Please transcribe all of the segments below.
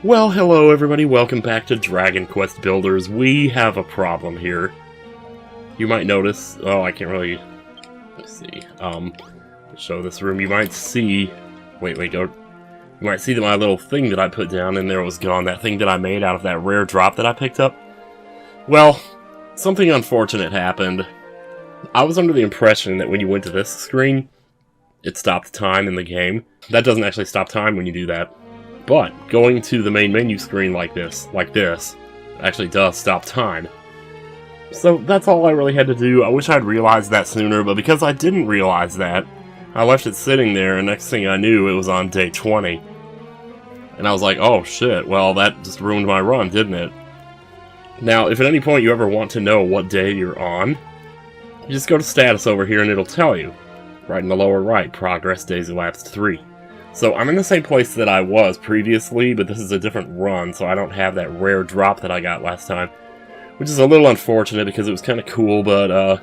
Well, hello everybody, welcome back to Dragon Quest Builders. We have a problem here. You might notice, oh, I can't really, let's see, show this room. You might see, you might see that my little thing that I put down in there was gone, that thing that I made out of that rare drop that I picked up. Well, something unfortunate happened. I was under the impression that when you went to this screen, it stopped time in the game. That doesn't actually stop time when you do that. But going to the main menu screen like this, actually does stop time. So that's all I really had to do. I wish I'd realized that sooner, but because I didn't realize that, I left it sitting there, and next thing I knew, it was on day 20. And I was like, oh shit, well that just ruined my run, didn't it? Now, if at any point you ever want to know what day you're on, you just go to status over here and it'll tell you. Right in the lower right, progress, days elapsed 3. So I'm in the same place that I was previously, but this is a different run, so I don't have that rare drop that I got last time. Which is a little unfortunate because it was kind of cool, but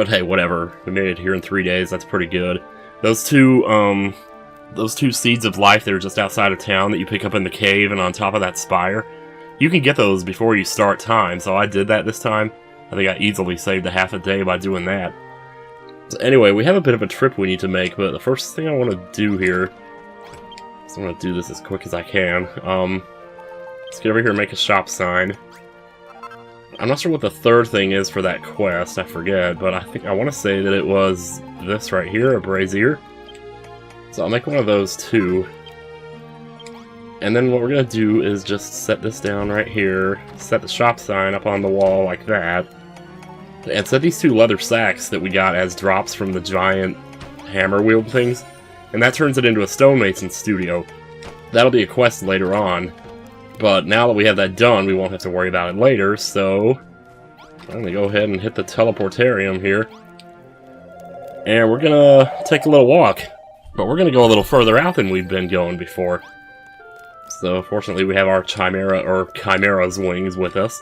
hey, whatever. We made it here in 3 days, that's pretty good. Those two seeds of life that are just outside of town that you pick up in the cave and on top of that spire, you can get those before you start time, so I did that this time. I think I easily saved a half a day by doing that. So anyway, we have a bit of a trip we need to make, but the first thing I want to do here is I'm going to do this as quick as I can. Let's get over here and make a shop sign. I'm not sure what the third thing is for that quest, I forget, but I want to say that it was this right here, a brazier. So I'll make one of those too. And then what we're going to do is just set this down right here, set the shop sign up on the wall like that. And set these two leather sacks that we got as drops from the giant hammer wield things, and that turns it into a stonemason studio. That'll be a quest later on, but now that we have that done, we won't have to worry about it later, so I'm going to go ahead and hit the teleportarium here. And we're going to take a little walk, but we're going to go a little further out than we've been going before. So fortunately we have our Chimera's wings with us.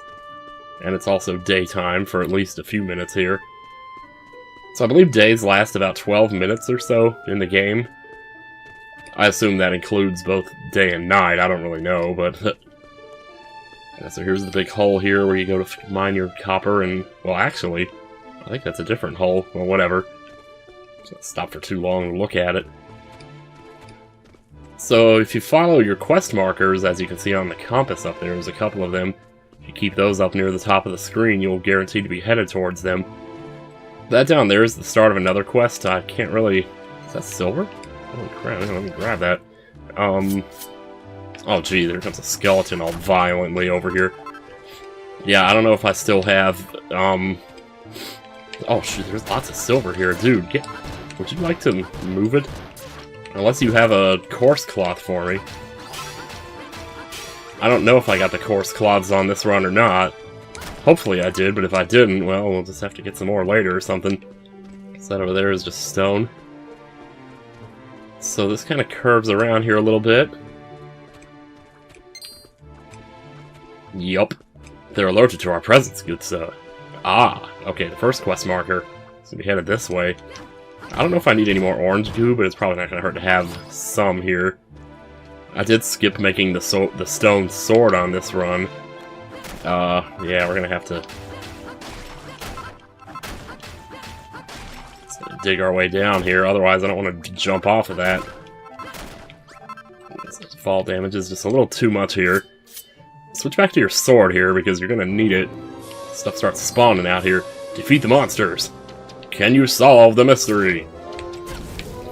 And it's also daytime for at least a few minutes here. So I believe days last about 12 minutes or so in the game. I assume that includes both day and night, I don't really know, but... yeah, so here's the big hole here where you go to mine your copper and... well, actually, I think that's a different hole. Well, whatever. Just stop for too long to look at it. So if you follow your quest markers, as you can see on the compass up there, there's a couple of them. If you keep those up near the top of the screen, you'll guarantee to be headed towards them. That down there is the start of another quest. I can't really... is that silver? Holy crap, let me grab that. Oh gee, there comes a skeleton all violently over here. Yeah, I don't know if I still have... oh shoot, there's lots of silver here. Dude, would you like to move it? Unless you have a coarse cloth for me. I don't know if I got the coarse cloths on this run or not. Hopefully I did, but if I didn't, well, we'll just have to get some more later or something. So that over there is just stone. So this kind of curves around here a little bit. Yup. They're alerted to our presence, good sir. Ah, okay, the first quest marker. So we headed this way. I don't know if I need any more orange goo, but it's probably not going to hurt to have some here. I did skip making the stone sword on this run. Yeah, we're gonna have to dig our way down here, otherwise I don't want to jump off of that. This fall damage is just a little too much here. Switch back to your sword here, because you're gonna need it. Stuff starts spawning out here. Defeat the monsters! Can you solve the mystery?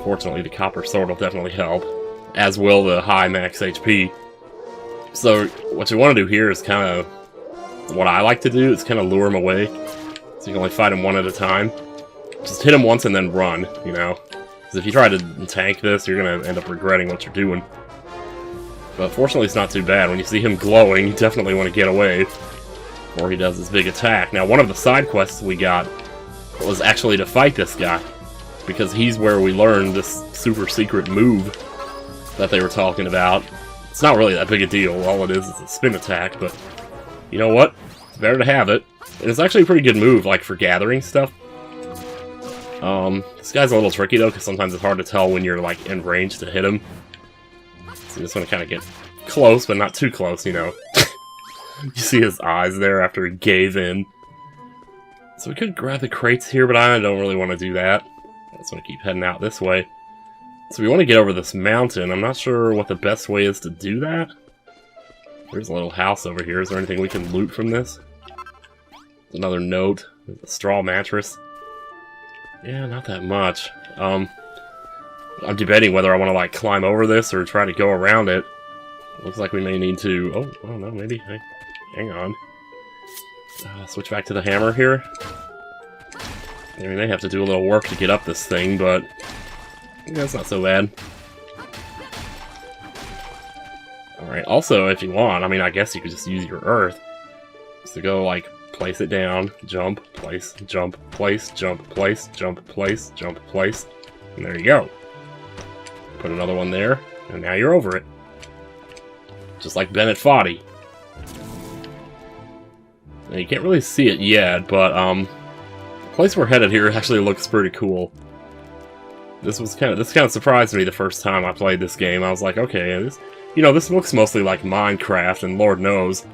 Fortunately, the copper sword will definitely help. As will the high max HP. So what you want to do here is kind of what I like to do, is kind of lure them away. So you can only fight them one at a time. Just hit them once and then run, you know. Because if you try to tank this, you're going to end up regretting what you're doing. But fortunately it's not too bad. When you see him glowing, you definitely want to get away before he does his big attack. Now one of the side quests we got was actually to fight this guy. Because he's where we learned this super secret move that they were talking about. It's not really that big a deal, all it is a spin attack, but you know what? It's better to have it. And it's actually a pretty good move, like, for gathering stuff. This guy's a little tricky, though, because sometimes it's hard to tell when you're, like, in range to hit him. So you just want to kind of get close, but not too close, you know. You see his eyes there after he gave in. So we could grab the crates here, but I don't really want to do that. I just want to keep heading out this way. So we want to get over this mountain. I'm not sure what the best way is to do that. There's a little house over here. Is there anything we can loot from this? Another note. A straw mattress. Yeah, not that much. I'm debating whether I want to, like, climb over this or try to go around it. Looks like we may need to... Oh, I don't know, maybe. Hey, hang on. Switch back to the hammer here. I mean, they have to do a little work to get up this thing, but... yeah, it's not so bad. Alright, also, if you want, I mean, I guess you could just use your earth. Just to go, like, place it down, jump, place, jump, place, jump, place, jump, place, jump, place. And there you go. Put another one there, and now you're over it. Just like Bennett Foddy. Now, you can't really see it yet, but, the place we're headed here actually looks pretty cool. This kind of surprised me the first time I played this game. I was like, okay, this looks mostly like Minecraft, and Lord knows,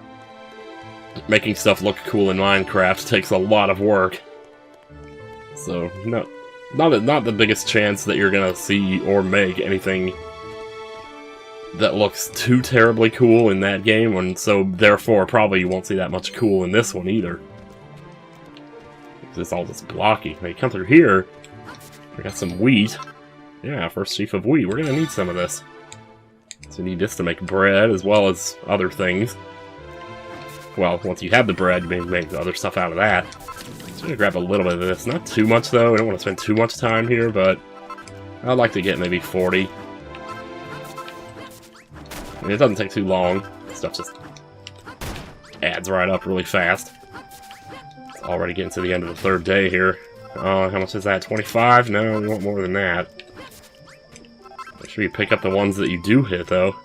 making stuff look cool in Minecraft takes a lot of work. So, no, not the biggest chance that you're gonna see or make anything that looks too terribly cool in that game, and so therefore probably you won't see that much cool in this one either. It's all just blocky. Now you come through here, we got some wheat. Yeah, first sheaf of wheat. We're gonna need some of this. So we need this to make bread, as well as other things. Well, once you have the bread, you may make other stuff out of that. So I'm gonna grab a little bit of this. Not too much, though. I don't want to spend too much time here, but I'd like to get maybe 40. I mean, it doesn't take too long. Stuff just adds right up really fast. It's already getting to the end of the third day here. How much is that? 25? No, we want more than that. Make sure you pick up the ones that you do hit, though.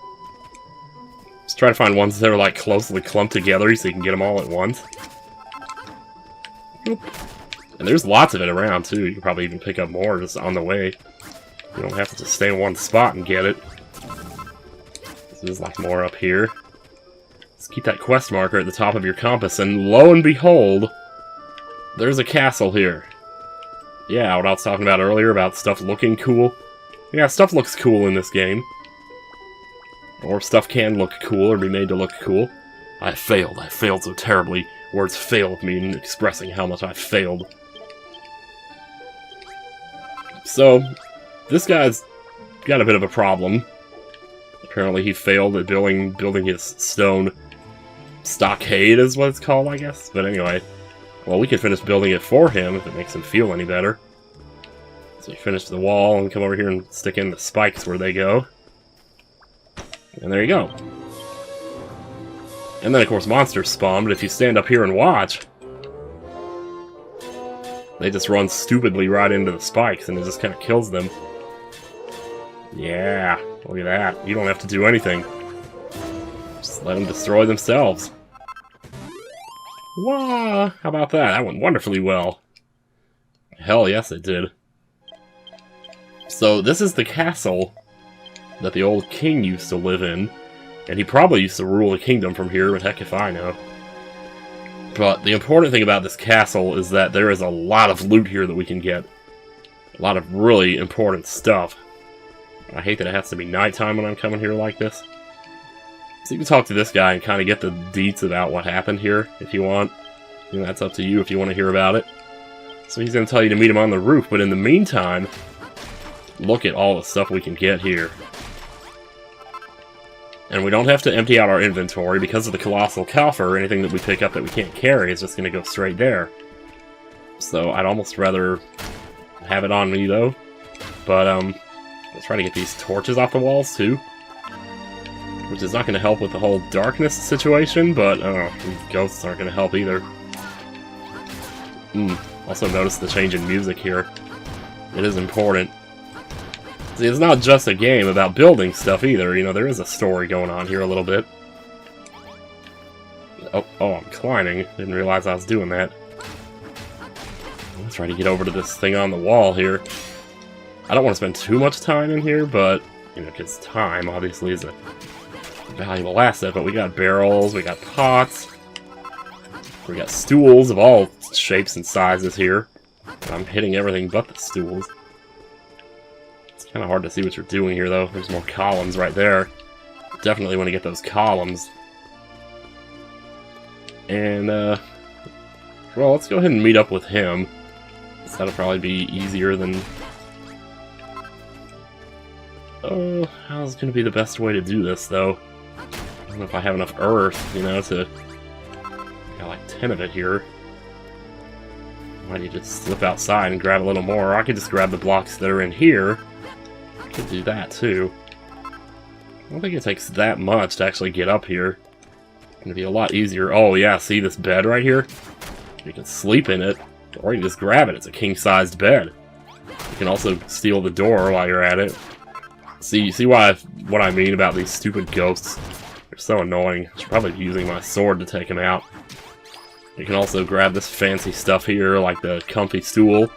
Just try to find ones that are, like, closely clumped together so you can get them all at once. Oop. And there's lots of it around, too. You can probably even pick up more just on the way. You don't have to just stay in one spot and get it. There's, like, more up here. Just keep that quest marker at the top of your compass, and lo and behold, there's a castle here. Yeah, what I was talking about earlier about stuff looking cool. Yeah, stuff looks cool in this game. Or stuff can look cool or be made to look cool. I failed so terribly. Words fail with me in expressing how much I failed. So, this guy's got a bit of a problem. Apparently he failed at building his stone stockade is what it's called, I guess. But anyway, well, we can finish building it for him if it makes him feel any better. So you finish the wall and come over here and stick in the spikes where they go. And there you go. And then, of course, monsters spawn, but if you stand up here and watch, they just run stupidly right into the spikes, and it just kind of kills them. Yeah, look at that. You don't have to do anything. Just let them destroy themselves. Wah! How about that? That went wonderfully well. Hell yes, it did. So, this is the castle that the old king used to live in. And he probably used to rule a kingdom from here, but heck if I know. But the important thing about this castle is that there is a lot of loot here that we can get. A lot of really important stuff. I hate that it has to be nighttime when I'm coming here like this. So you can talk to this guy and kind of get the deets about what happened here, if you want. You know, that's up to you if you want to hear about it. So he's going to tell you to meet him on the roof, but in the meantime, look at all the stuff we can get here. And we don't have to empty out our inventory because of the colossal coffer. Anything that we pick up that we can't carry is just going to go straight there. So I'd almost rather have it on me, though. But, let's try to get these torches off the walls, too. Which is not going to help with the whole darkness situation, but, these ghosts aren't going to help either. Also notice the change in music here. It is important. See, it's not just a game about building stuff either, you know, there is a story going on here a little bit. Oh, I'm climbing. Didn't realize I was doing that. Let's try to get over to this thing on the wall here. I don't want to spend too much time in here, but, you know, because time, obviously, is a valuable asset, but we got barrels, we got pots, we got stools of all shapes and sizes here. I'm hitting everything but the stools. It's kind of hard to see what you're doing here, though. There's more columns right there. Definitely want to get those columns. And, well, let's go ahead and meet up with him. That'll probably be easier than... Oh, how's going to be the best way to do this, though? I don't know if I have enough earth, you know, to... Got like 10 of it here. Might need to slip outside and grab a little more. Or I could just grab the blocks that are in here. I could do that, too. I don't think it takes that much to actually get up here. It's going to be a lot easier. Oh, yeah, see this bed right here? You can sleep in it, or you can just grab it. It's a king-sized bed. You can also steal the door while you're at it. See what I mean about these stupid ghosts? They're so annoying. I should probably be using my sword to take them out. You can also grab this fancy stuff here, like the comfy stool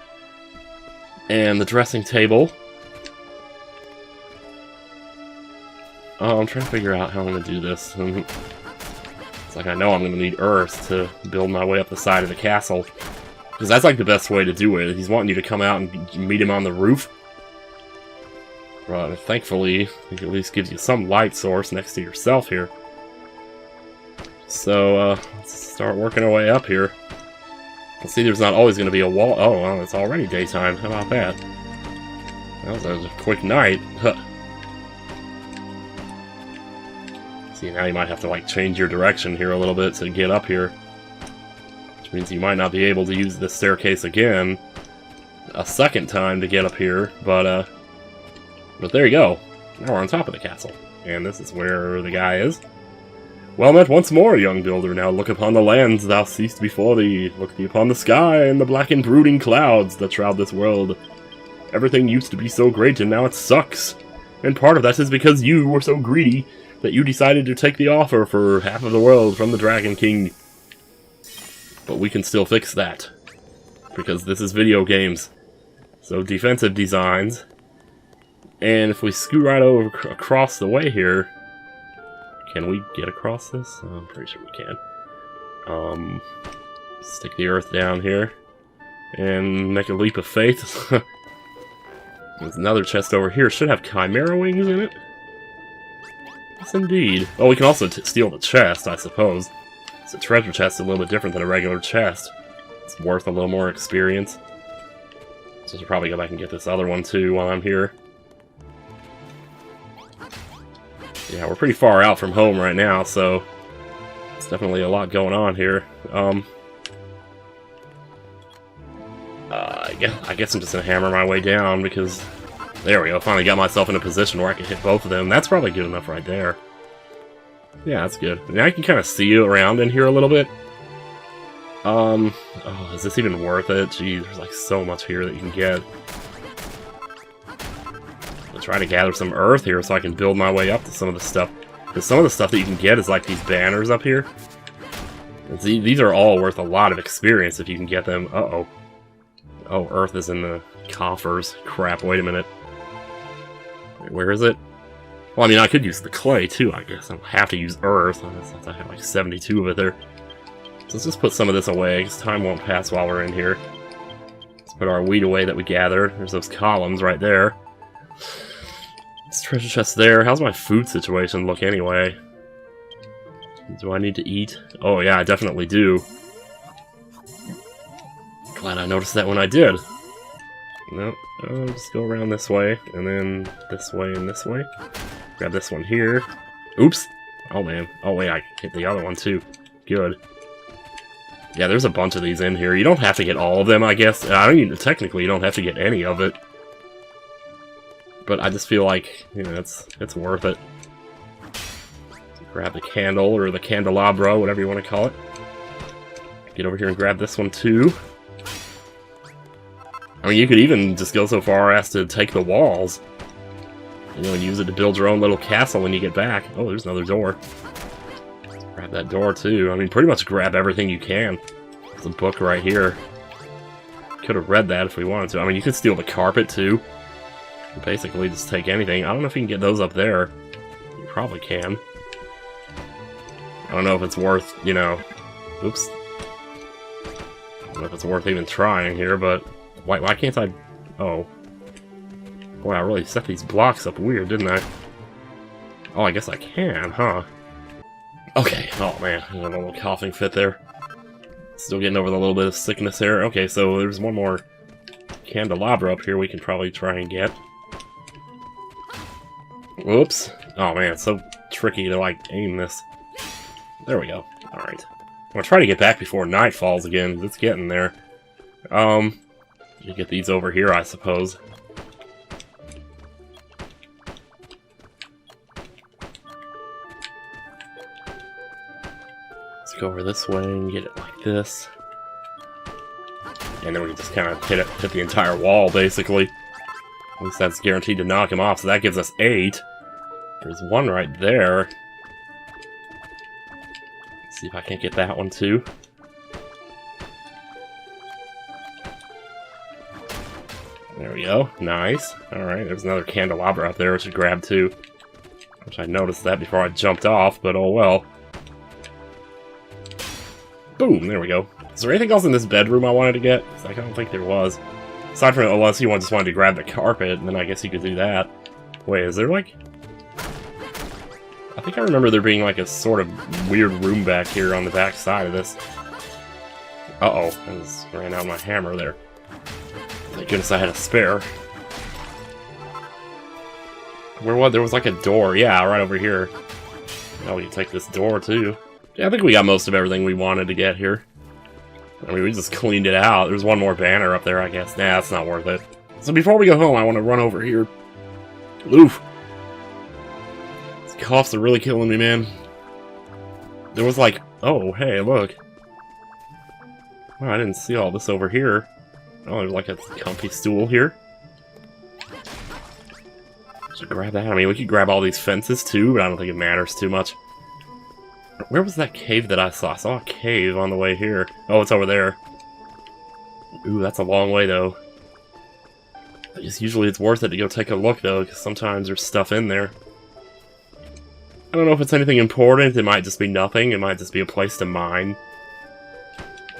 and the dressing table. Oh, I'm trying to figure out how I'm going to do this. It's like I know I'm going to need earth to build my way up the side of the castle. Because that's like the best way to do it. He's wanting you to come out and meet him on the roof. But thankfully, he at least gives you some light source next to yourself here. So, let's start working our way up here. You'll see there's not always going to be a wall. Oh, well, it's already daytime. How about that? That was a quick night. Huh. See, now you might have to, like, change your direction here a little bit to get up here. Which means you might not be able to use this staircase again a second time to get up here, but there you go. Now we're on top of the castle. And this is where the guy is. Well met once more, young builder. Now look upon the lands thou seest before thee. Look thee upon the sky and the black and brooding clouds that shroud this world. Everything used to be so great, and now it sucks. And part of that is because you were so greedy that you decided to take the offer for half of the world from the Dragon King. But we can still fix that. Because this is video games. So defensive designs. And if we scoot right over across the way here... Can we get across this? Oh, I'm pretty sure we can. Stick the earth down here. And make a leap of faith. There's another chest over here. Should have chimera wings in it. Yes, indeed. Oh, we can also steal the chest, I suppose. So a treasure chest is a little bit different than a regular chest. It's worth a little more experience. So I should probably go back and get this other one, too, while I'm here. Yeah, we're pretty far out from home right now, so it's definitely a lot going on here. I guess I'm just gonna hammer my way down because there we go. Finally got myself in a position where I can hit both of them. That's probably good enough right there. Yeah, that's good. Now I can kind of see around in here a little bit. Oh, is this even worth it? Geez, there's like so much here that you can get. Try to gather some earth here so I can build my way up to some of the stuff. Because some of the stuff that you can get is like these banners up here. And see, these are all worth a lot of experience if you can get them. Uh-oh. Oh, earth is in the coffers. Crap, wait a minute. Wait, where is it? Well, I mean, I could use the clay too, I guess. I don't have to use earth. I have like 72 of it there. So let's just put some of this away, because time won't pass while we're in here. Let's put our wheat away that we gathered. There's those columns right there. This treasure chest there. How's my food situation look anyway? Do I need to eat? Oh yeah, I definitely do. Glad I noticed that when I did. Nope. I'll just go around this way, and then this way and this way. Grab this one here. Oops! Oh man. Oh wait, I hit the other one too. Good. Yeah, there's a bunch of these in here. You don't have to get all of them, I guess. I mean, technically you don't have to get any of it. But I just feel like, you know, it's worth it. Grab the candle, or the candelabra, whatever you want to call it. Get over here and grab this one too. I mean, you could even just go so far as to take the walls. You know, and use it to build your own little castle when you get back. Oh, there's another door. Grab that door too. I mean, pretty much grab everything you can. There's a book right here. Could have read that if we wanted to. I mean, you could steal the carpet too. Basically, just take anything. I don't know if you can get those up there. You probably can. I don't know if it's worth, you know... Oops. I don't know if it's worth even trying here, but... Why can't I... Oh. Boy, I really set these blocks up weird, didn't I? Oh, I guess I can, huh? Okay. Oh, man. I got a little coughing fit there. Still getting over the little bit of sickness here. Okay, so there's one more candelabra up here we can probably try and get. Whoops. Oh, man, it's so tricky to, like, aim this. There we go. Alright. I'm gonna try to get back before night falls again. It's getting there. You get these over here, I suppose. Let's go over this way and get it like this. And then we can just kind of hit the entire wall, basically. At least that's guaranteed to knock him off, so that gives us 8. There's one right there. Let's see if I can't get that one too. There we go. Nice. Alright, there's another candelabra up there I should grab too. Which I noticed that before I jumped off, but oh well. Boom, there we go. Is there anything else in this bedroom I wanted to get? I don't think there was. Aside from, unless you just wanted to grab the carpet, and then I guess you could do that. Wait, is there like... I think I remember there being like a sort of weird room back here on the back side of this. Uh-oh, I just ran out my hammer there. Thank goodness I had a spare. Where was there was like a door, yeah, right over here. Now we can take this door too. Yeah, I think we got most of everything we wanted to get here. I mean, we just cleaned it out. There's one more banner up there, I guess. Nah, that's not worth it. So before we go home, I want to run over here. Oof. These coughs are really killing me, man. There was like... Oh, hey, look. Wow, I didn't see all this over here. Oh, there's like a comfy stool here. Should grab that. I mean, we could grab all these fences too, but I don't think it matters too much. Where was that cave that I saw? I saw a cave on the way here. Oh, it's over there. Ooh, that's a long way, though. I guess usually it's worth it to go take a look, though, because sometimes there's stuff in there. I don't know if it's anything important. It might just be nothing. It might just be a place to mine.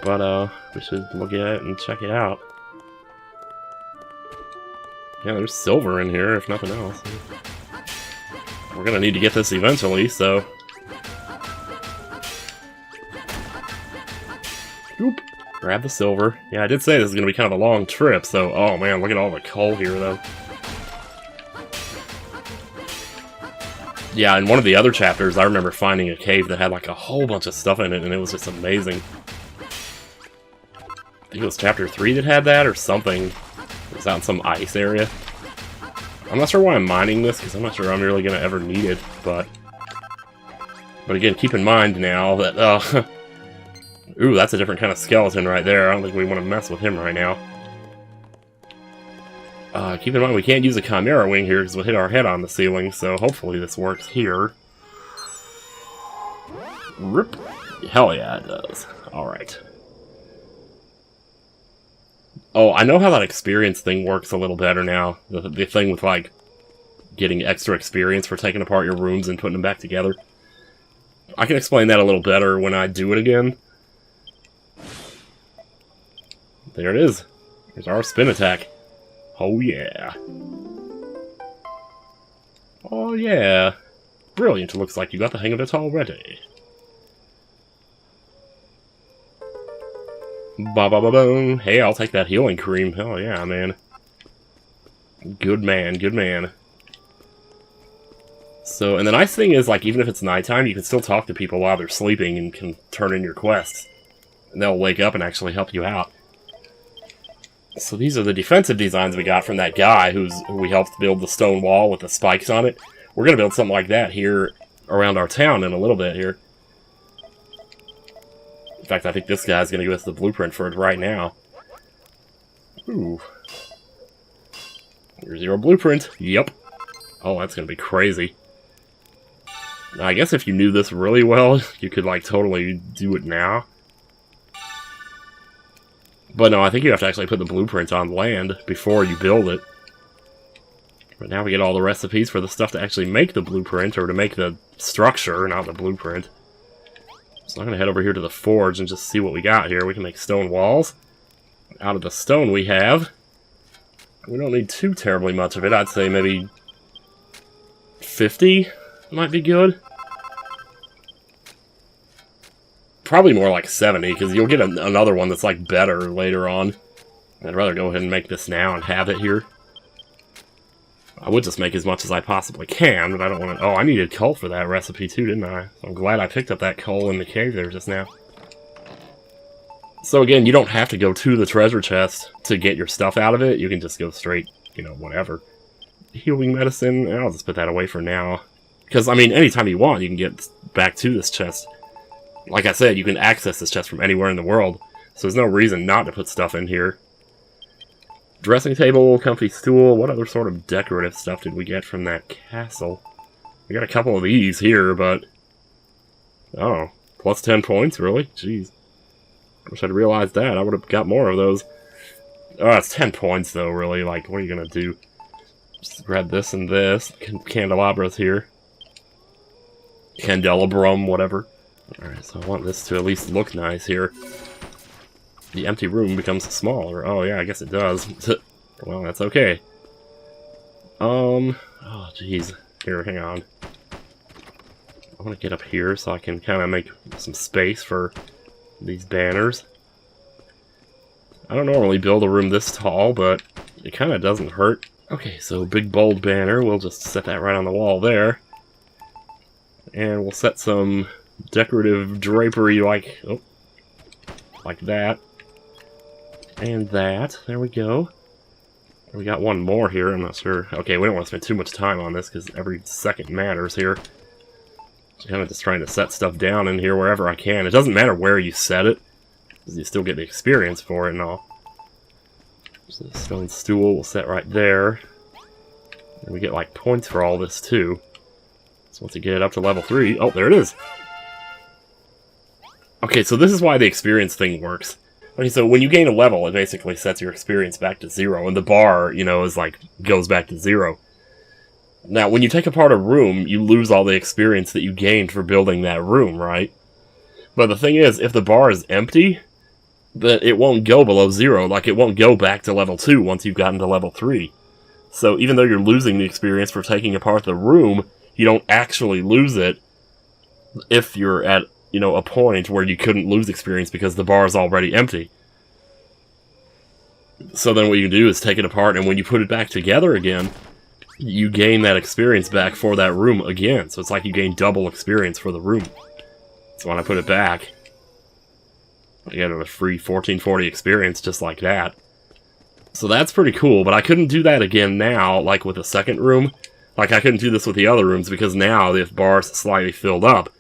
But, we should look at it and check it out. Yeah, there's silver in here, if nothing else. We're gonna need to get this eventually, so... Oop. Grab the silver. Yeah, I did say this is going to be kind of a long trip, so... Oh man, look at all the coal here, though. Yeah, in one of the other chapters, I remember finding a cave that had like a whole bunch of stuff in it, and it was just amazing. I think it was chapter 3 that had that, or something. It was out in some ice area. I'm not sure why I'm mining this, because I'm not sure I'm really going to ever need it, but... But again, keep in mind now that, ooh, that's a different kind of skeleton right there. I don't think we want to mess with him right now. Keep in mind we can't use a Chimera Wing here because we'll hit our head on the ceiling, so hopefully this works here. Rip. Hell yeah, it does. Alright. Oh, I know how that experience thing works a little better now. The thing with, like, getting extra experience for taking apart your rooms and putting them back together. I can explain that a little better when I do it again. There it is. Here's our spin attack. Oh yeah. Oh yeah. Brilliant, looks like you got the hang of it already. Ba-ba-ba-boom. Hey, I'll take that healing cream. Hell yeah, man. Good man, good man. So, and the nice thing is, like, even if it's nighttime, you can still talk to people while they're sleeping and can turn in your quests. And they'll wake up and actually help you out. So these are the defensive designs we got from that guy who we helped build the stone wall with the spikes on it. We're going to build something like that here around our town in a little bit here. In fact, I think this guy's going to give us the blueprint for it right now. Ooh. Here's your blueprint. Yep. Oh, that's going to be crazy. Now, I guess if you knew this really well, you could, like, totally do it now. But no, I think you have to actually put the blueprint on land before you build it. But now we get all the recipes for the stuff to actually make the blueprint, or to make the structure, not the blueprint. So I'm going to head over here to the forge and just see what we got here. We can make stone walls. Out of the stone we have, we don't need too terribly much of it. I'd say maybe 50 might be good. Probably more like 70, because you'll get another one that's like better later on. I'd rather go ahead and make this now and have it here. I would just make as much as I possibly can, but I don't want to... Oh, I needed coal for that recipe too, didn't I? So I'm glad I picked up that coal in the cave there just now. So again, you don't have to go to the treasure chest to get your stuff out of it. You can just go straight, you know, whatever. Healing medicine, I'll just put that away for now. Because, I mean, anytime you want, you can get back to this chest. Like I said, you can access this chest from anywhere in the world. So there's no reason not to put stuff in here. Dressing table, comfy stool. What other sort of decorative stuff did we get from that castle? We got a couple of these here, but... Oh, plus 10 points, really? Jeez. I wish I'd realized that. I would have got more of those. Oh, it's 10 points, though, really. Like, what are you going to do? Just grab this and this. Candelabras here. Candelabrum, whatever. Alright, so I want this to at least look nice here. The empty room becomes smaller. Oh, yeah, I guess it does. Well, that's okay. Oh, jeez. Here, hang on. I want to get up here so I can kind of make some space for these banners. I don't normally build a room this tall, but it kind of doesn't hurt. Okay, so big bold banner. We'll just set that right on the wall there. And we'll set some decorative drapery like that. And that. There we go. We got one more here, I'm not sure. Okay, we don't want to spend too much time on this because every second matters here. Kind of just trying to set stuff down in here wherever I can. It doesn't matter where you set it, because you still get the experience for it and all. So the stone stool will set right there. And we get like points for all this too. So once you get it up to level 3, oh, there it is! Okay, so this is why the experience thing works. Okay, so when you gain a level, it basically sets your experience back to 0, and the bar, you know, is like, goes back to 0. Now, when you take apart a room, you lose all the experience that you gained for building that room, right? But the thing is, if the bar is empty, then it won't go below 0, like it won't go back to level 2 once you've gotten to level 3. So even though you're losing the experience for taking apart the room, you don't actually lose it if you're at, you know, a point where you couldn't lose experience because the bar is already empty. So then what you can do is take it apart, and when you put it back together again, you gain that experience back for that room again. So it's like you gain double experience for the room. So when I put it back, I get a free 1440 experience just like that. So that's pretty cool, but I couldn't do that again now, like with the second room. Like I couldn't do this with the other rooms because now the bar's slightly filled up.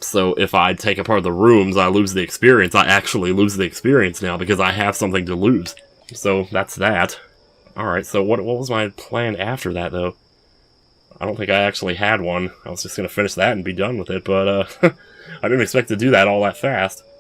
So if I take apart the rooms, I lose the experience. I actually lose the experience now because I have something to lose. So that's that. Alright, so what was my plan after that, though? I don't think I actually had one. I was just going to finish that and be done with it, but I didn't expect to do that all that fast.